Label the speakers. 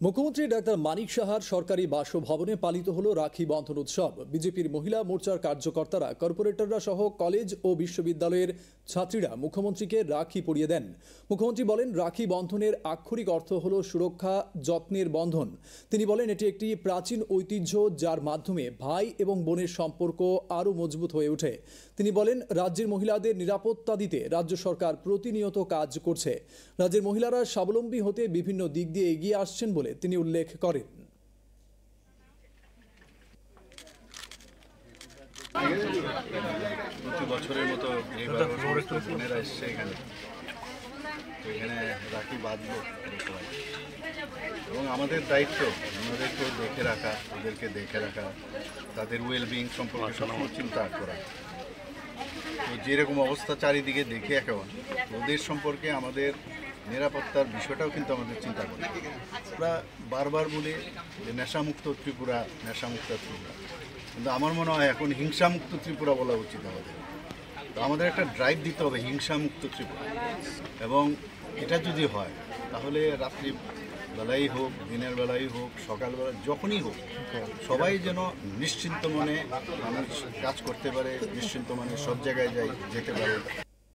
Speaker 1: মুখ্যমন্ত্রী ডাক্তার মানিক সাহার সরকারি বাসভবনে পালিত হলো রাখি বন্ধন উৎসব। বিজেপির মহিলা মোর্চার কার্যকর্তারা, কর্পোরেটররা সহ কলেজ ও বিশ্ববিদ্যালয়ের ছাত্রীরা মুখ্যমন্ত্রীকে রাখি পরিয়ে দেন। মুখ্যমন্ত্রী বলেন, রাখি বন্ধনের আক্ষরিক অর্থ হলো সুরক্ষা, যত্নের বন্ধন। তিনি বলেন, এটি একটি প্রাচীন ঐতিহ্য যার মাধ্যমে ভাই এবং বোনের সম্পর্ক আরও মজবুত হয়ে ওঠে। তিনি বলেন, রাজ্যের মহিলাদের নিরাপত্তা দিতে রাজ্য সরকার প্রতিনিয়ত কাজ করছে। রাজ্যের মহিলারা স্বাবলম্বী হতে বিভিন্ন দিক দিয়ে এগিয়ে আসছেন বলে তিনি উল্লেখ করেন।
Speaker 2: প্রতি বছরের মতো বোনেরা এসছে এখানে, তো এখানে রাখি বাঁধবো এবং আমাদের দায়িত্ব আমাদেরকেও দেখে রাখা, ওদেরকে দেখে রাখা, তাদের ওয়েলবিং সম্পর্কে সবসময় চিন্তা করা। তো যেরকম অবস্থা চারিদিকে দেখে এখন ওদের সম্পর্কে আমাদের নিরাপত্তার বিষয়টাও কিন্তু আমাদের চিন্তা করি। আমরা বারবার বলি যে নেশামুক্ত ত্রিপুরা, নেশামুক্ত ত্রিপুরা, কিন্তু আমার মনে হয় এখন হিংসামুক্ত ত্রিপুরা বলা উচিত আমাদের। তো আমাদের একটা ড্রাইভ দিতে হবে হিংসামুক্ত ত্রিপুরা, এবং এটা যদি হয় তাহলে রাত্রি বেলাই হোক, দিনের বেলাই হোক, সকালবেলা যখনই হোক, সবাই যেন নিশ্চিন্ত মনে মানুষ কাজ করতে পারে, নিশ্চিন্ত মনে সব জায়গায় যেতে পারে।